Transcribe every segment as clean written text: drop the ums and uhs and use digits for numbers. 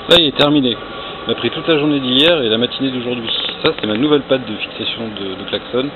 Là, il est terminé. Il m'a pris toute la journée d'hier et la matinée d'aujourd'hui. Ça, c'est ma nouvelle patte de fixation de klaxon.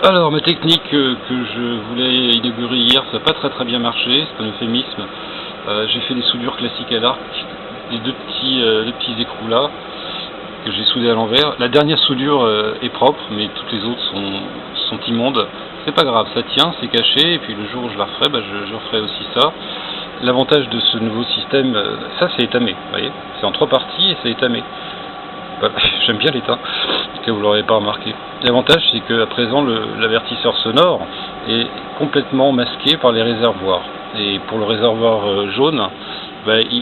Alors, ma technique que je voulais inaugurer hier, ça n'a pas très bien marché, c'est un euphémisme. J'ai fait des soudures classiques à l'arc, les deux petits écrous là, que j'ai soudés à l'envers. La dernière soudure est propre, mais toutes les autres sont immondes. C'est pas grave, ça tient, c'est caché, et puis le jour où je la referai, je referai aussi ça. L'avantage de ce nouveau système, ça c'est étamé, vous voyez, c'est en 3 parties et c'est étamé. Voilà. J'aime bien l'état, que vous l'aurez pas remarqué. L'avantage c'est qu'à présent l'avertisseur sonore est complètement masqué par les réservoirs. Et pour le réservoir jaune,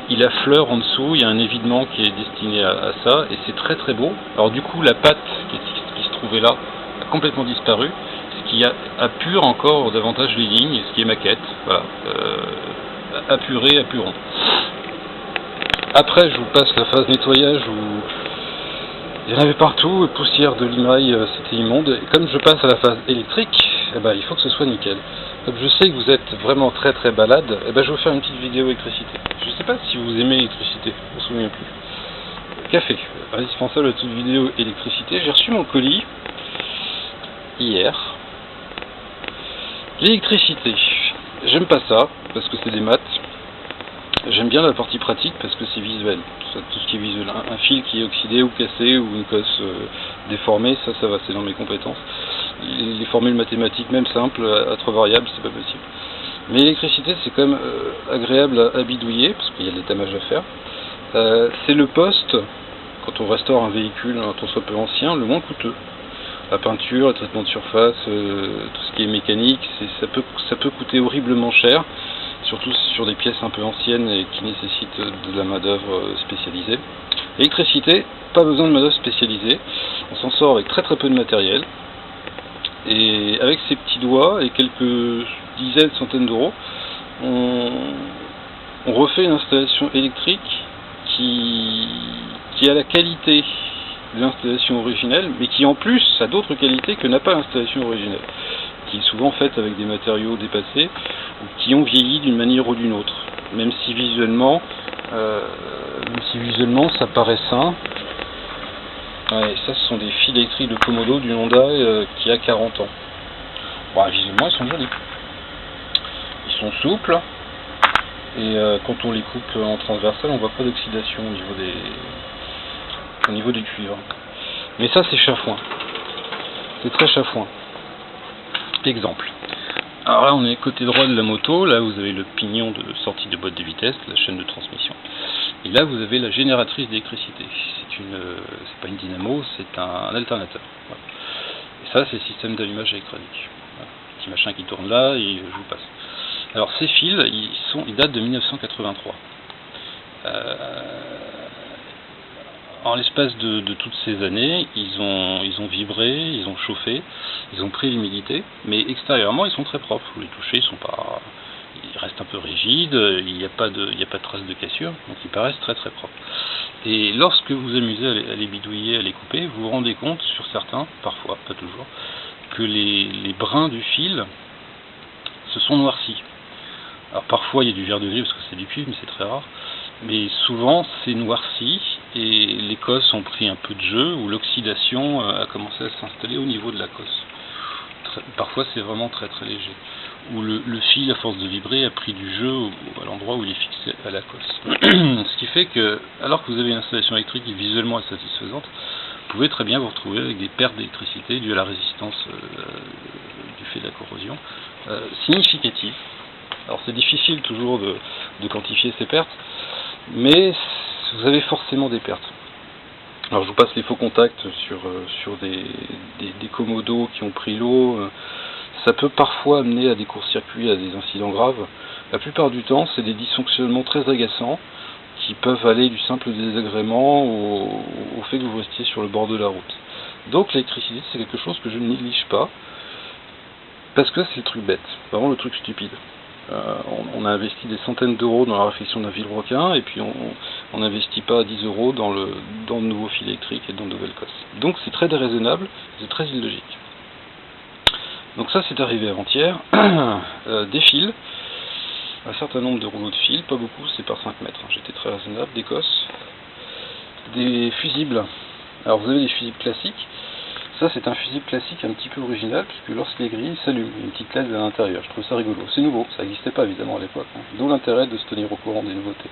il affleure en dessous, il y a un évidement qui est destiné à ça, et c'est très beau. Alors du coup la patte qui se trouvait là a complètement disparu, ce qui appure encore davantage les lignes, ce qui est maquette, voilà. Apurant. Après je vous passe la phase nettoyage où il y en avait partout, poussière de limaille, c'était immonde. Et comme je passe à la phase électrique, il faut que ce soit nickel. Comme je sais que vous êtes vraiment très balade, je vais vous faire une petite vidéo électricité. Je ne sais pas si vous aimez l'électricité, je ne me souviens plus. Café, indispensable à toute vidéo électricité. J'ai reçu mon colis hier. L'électricité, j'aime pas ça, parce que c'est des maths. J'aime bien la partie pratique parce que c'est visuel, tout ce qui est visuel. Un fil qui est oxydé ou cassé ou une cosse déformée, ça va, c'est dans mes compétences. Les formules mathématiques, même simples, à 3 variables, c'est pas possible. Mais l'électricité, c'est quand même agréable à bidouiller, parce qu'il y a de l'étamage à faire. C'est le poste, quand on restaure un véhicule, tant soit peu ancien, le moins coûteux. La peinture, le traitement de surface, tout ce qui est mécanique, ça peut coûter horriblement cher. Surtout sur des pièces un peu anciennes et qui nécessitent de la main-d'œuvre spécialisée. L'électricité, pas besoin de main-d'œuvre spécialisée, on s'en sort avec très peu de matériel. Et avec ses petits doigts et quelques dizaines, centaines d'euros, on refait une installation électrique qui a la qualité de l'installation originelle, mais qui en plus a d'autres qualités que n'a pas l'installation originelle, qui est souvent faite avec des matériaux dépassés, ou qui ont vieilli d'une manière ou d'une autre, même si visuellement ça paraît sain. Ouais, ça ce sont des fils électriques de Komodo d'une Honda qui a 40 ans. Bon, visuellement ils sont jolis. Ils sont souples, et quand on les coupe en transversal, on voit pas d'oxydation au niveau du cuivre. Mais ça c'est chafouin. C'est très chafouin. Exemple. Alors là on est côté droit de la moto, là vous avez le pignon de sortie de boîte de vitesse, la chaîne de transmission. Et là vous avez la génératrice d'électricité. C'est pas une dynamo, c'est un alternateur. Voilà. Et ça c'est le système d'allumage électronique. Voilà. Petit machin qui tourne là et je vous passe. Alors ces fils, ils datent de 1983. En l'espace de toutes ces années, ils ont vibré, ils ont chauffé, ils ont pris l'humidité, mais extérieurement ils sont très propres. Vous les touchez, ils restent un peu rigides, il n'y a pas de traces de cassure, donc ils paraissent très propres. Et lorsque vous vous amusez à les bidouiller, à les couper, vous vous rendez compte sur certains, parfois, pas toujours, que les brins du fil se sont noircis. Alors parfois il y a du verre de gris parce que c'est du cuivre, mais c'est très rare. Mais souvent c'est noirci et les cosses ont pris un peu de jeu ou l'oxydation a commencé à s'installer au niveau de la cosse. Parfois c'est vraiment très léger. Ou le fil à force de vibrer a pris du jeu à l'endroit où il est fixé à la cosse. Ce qui fait que alors que vous avez une installation électrique qui visuellement est satisfaisante, vous pouvez très bien vous retrouver avec des pertes d'électricité dues à la résistance du fait de la corrosion significative. Alors c'est difficile toujours de quantifier ces pertes, mais vous avez forcément des pertes. Alors je vous passe les faux contacts sur des Komodo qui ont pris l'eau. Ça peut parfois amener à des courts-circuits, à des incidents graves. La plupart du temps, c'est des dysfonctionnements très agaçants qui peuvent aller du simple désagrément au fait que vous restiez sur le bord de la route. Donc l'électricité, c'est quelque chose que je ne néglige pas, parce que c'est le truc bête, vraiment le truc stupide. On a investi des centaines d'euros dans la réfection d'un vilebrequin et puis on n'investit pas 10 euros dans le nouveau fil électrique et dans de nouvelles cosses. Donc c'est très déraisonnable, c'est très illogique. Donc ça c'est arrivé avant-hier, des fils. un certain nombre de rouleaux de fil, pas beaucoup, c'est par 5 mètres, hein. J'étais très raisonnable, des cosses, des fusibles. Alors vous avez des fusibles classiques, ça c'est un fusible classique un petit peu original, puisque lorsqu'il est grillé, il s'allume, une petite LED à l'intérieur, je trouve ça rigolo, c'est nouveau, ça n'existait pas évidemment à l'époque, hein. D'où l'intérêt de se tenir au courant des nouveautés.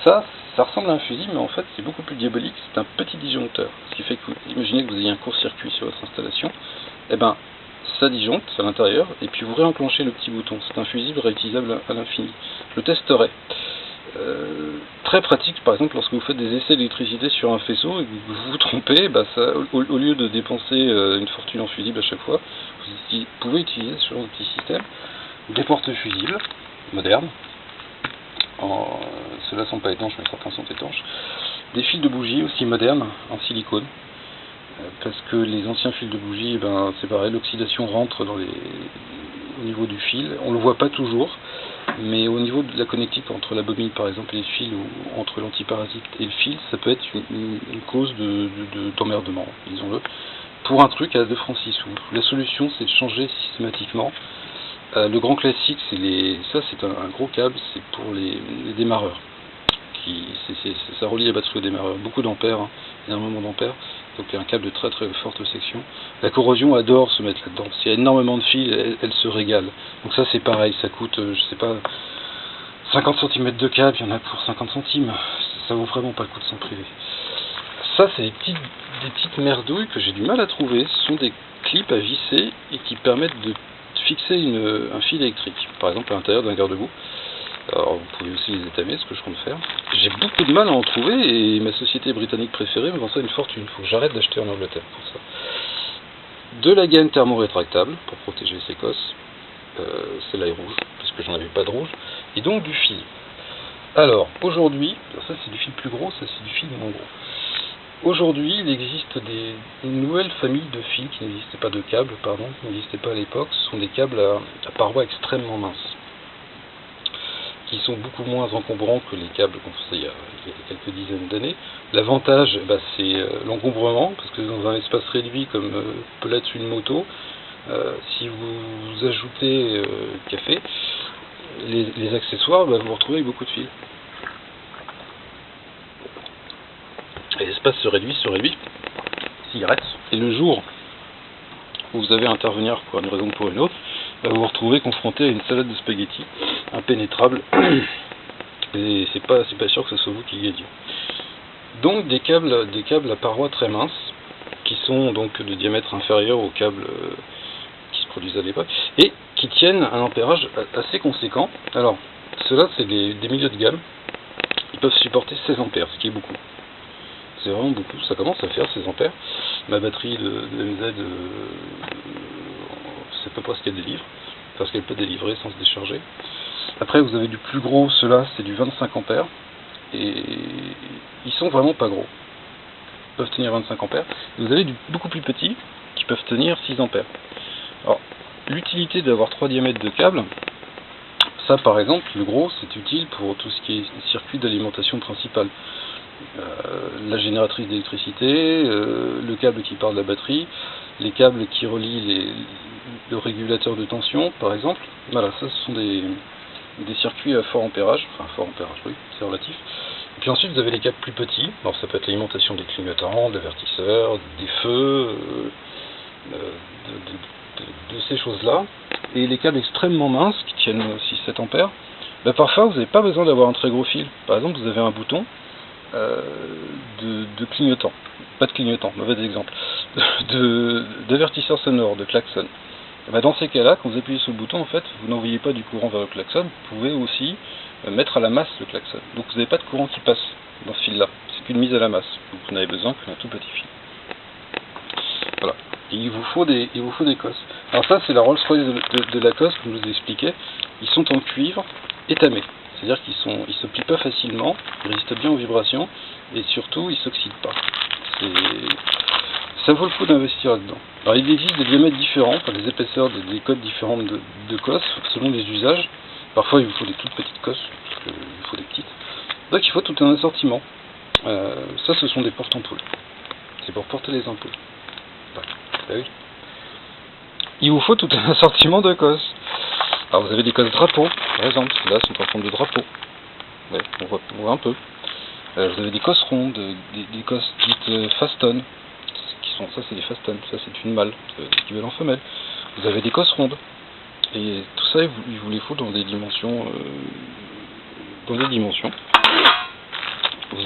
Ça ressemble à un fusible, mais en fait c'est beaucoup plus diabolique, c'est un petit disjoncteur, ce qui fait que, imaginez que vous ayez un court-circuit sur votre installation, et ben ça disjoncte à l'intérieur, et puis vous réenclenchez le petit bouton. C'est un fusible réutilisable à l'infini. Je le testerai. Très pratique, par exemple, lorsque vous faites des essais d'électricité sur un faisceau et que vous vous trompez, bah ça, au lieu de dépenser une fortune en fusible à chaque fois, vous pouvez utiliser ce genre de petit système. Des porte-fusibles modernes. Ceux-là ne sont pas étanches, mais certains sont étanches. Des fils de bougie aussi modernes, en silicone. Parce que les anciens fils de bougie, ben, c'est pareil, l'oxydation rentre au niveau du fil. On ne le voit pas toujours, mais au niveau de la connectique entre la bobine par exemple et le fil, ou entre l'antiparasite et le fil, ça peut être une cause d'emmerdement, disons-le. Pour un truc à 2 francs 6 sous. La solution, c'est de changer systématiquement. Le grand classique, ça c'est un gros câble, c'est pour les démarreurs. Ça relie la batterie au démarreur, beaucoup d'ampères, hein, énormément d'ampères, donc il y a un câble de très très forte section. La corrosion adore se mettre là-dedans, s'il y a énormément de fils, elle se régale. Donc ça c'est pareil, ça coûte, je sais pas, 50 cm de câble, il y en a pour 50 centimes, ça vaut vraiment pas le coup de s'en priver. Ça c'est des petites merdouilles que j'ai du mal à trouver, ce sont des clips à visser et qui permettent de fixer un fil électrique, par exemple à l'intérieur d'un garde-boue. Alors vous pouvez aussi les étamer, ce que je compte faire. J'ai beaucoup de mal à en trouver et ma société britannique préférée me vend ça une fortune. Il faut que j'arrête d'acheter en Angleterre pour ça. De la gaine thermorétractable pour protéger ses cosses. Celle-là est rouge, puisque j'en avais pas de rouge. Et donc du fil. Alors aujourd'hui, ça c'est du fil plus gros, ça c'est du fil moins gros. Aujourd'hui, il existe une nouvelle famille de fils qui n'existaient pas, de câbles, pardon, qui n'existaient pas à l'époque. Ce sont des câbles à parois extrêmement minces, qui sont beaucoup moins encombrants que les câbles qu'on faisait il y a quelques dizaines d'années. L'avantage, bah, c'est l'encombrement, parce que dans un espace réduit comme peut l'être une moto, si vous ajoutez café, les accessoires, bah, vous vous retrouvez avec beaucoup de fils. Et l'espace se réduit, cigarette. Et le jour où vous avez à intervenir pour une raison ou pour une autre, vous vous retrouvez confronté à une salade de spaghettis impénétrable, et c'est pas sûr que ce soit vous qui gagnez. Donc des câbles à parois très minces, qui sont donc de diamètre inférieur aux câbles qui se produisent à l'époque, et qui tiennent un ampérage assez conséquent. Alors, ceux-là, c'est des milieux de gamme, ils peuvent supporter 16 ampères, ce qui est beaucoup. C'est vraiment beaucoup, ça commence à faire 16 ampères. Ma batterie de MZ, c'est à peu près ce qu'elle délivre, parce qu'elle peut délivrer sans se décharger. Après vous avez du plus gros, ceux-là c'est du 25 ampères, et ils sont vraiment pas gros, ils peuvent tenir 25 ampères. Et vous avez du beaucoup plus petit qui peuvent tenir 6 ampères. Alors l'utilité d'avoir 3 diamètres de câble, ça par exemple, le gros c'est utile pour tout ce qui est circuit d'alimentation principal. La génératrice d'électricité, le câble qui part de la batterie, les câbles qui relient le régulateur de tension par exemple. Voilà, ça ce sont des circuits à fort ampérage, enfin fort ampérage, oui, c'est relatif. Et puis ensuite vous avez les câbles plus petits, alors ça peut être l'alimentation des clignotants, des avertisseurs, des feux, de ces choses-là. Et les câbles extrêmement minces qui tiennent 6-7 ampères, ben parfois vous n'avez pas besoin d'avoir un très gros fil. Par exemple vous avez un bouton de clignotant, pas de clignotant, mauvais exemple, d'avertisseur sonore, de klaxon. Ben dans ces cas-là, quand vous appuyez sur le bouton, en fait, vous n'envoyez pas du courant vers le klaxon, vous pouvez aussi mettre à la masse le klaxon. Donc vous n'avez pas de courant qui passe dans ce fil-là, c'est qu'une mise à la masse. Donc vous n'avez besoin qu'un tout petit fil. Voilà. Et il vous faut des cosses. Alors ça, c'est la Rolls-Royce de Lacoste, comme je vous ai expliqué. Ils sont en cuivre étamé. C'est-à-dire qu'ils se plient pas facilement, ils résistent bien aux vibrations, et surtout, ils s'oxydent pas. Ça vaut le coup d'investir là-dedans. Alors il existe des diamètres différents, enfin des épaisseurs, des codes différentes de cosses, selon les usages. Parfois il vous faut des toutes petites cosses, parce qu'il vous faut des petites. Donc il faut tout un assortiment. Ça, ce sont des porte-ampoules. C'est pour porter les ampoules. Ouais. Bah oui. Il vous faut tout un assortiment de cosses. Alors vous avez des cosses drapeaux, par exemple, là sont en forme de drapeau. Ouais, on voit un peu. Vous avez des cosses rondes, des cosses dites faston, ça c'est des faston, ça c'est une mâle, équivalent femelle. Vous avez des cosses rondes, et tout ça il vous les faut dans des dimensions. Vous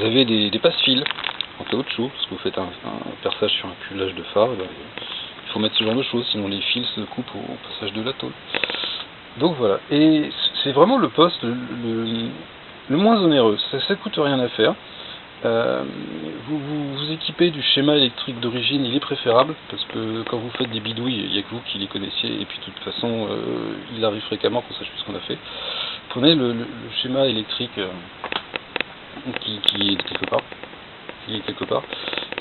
avez des passe-fils en caoutchouc, parce que vous faites un perçage sur un cuvelage de phare, il faut mettre ce genre de choses, sinon les fils se coupent au passage de la tôle. Donc voilà, et c'est vraiment le poste le moins onéreux, ça coûte rien à faire. Vous équipez du schéma électrique d'origine, il est préférable, parce que quand vous faites des bidouilles, il n'y a que vous qui les connaissiez, et puis de toute façon, il arrive fréquemment qu'on sache plus ce qu'on a fait. Prenez le schéma électrique qui est quelque part,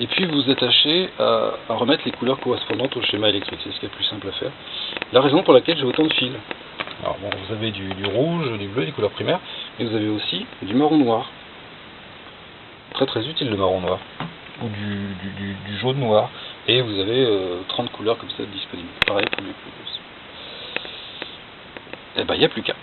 et puis vous attachez à remettre les couleurs correspondantes au schéma électrique, c'est ce qui est le plus simple à faire. La raison pour laquelle j'ai autant de fils. Alors bon, vous avez du rouge, du bleu, des couleurs primaires, mais vous avez aussi du marron noir. Très très utile le marron noir, ou du jaune noir, et vous avez 30 couleurs comme ça disponibles. Pareil pour les couleurs. Et ben il n'y a plus qu'à.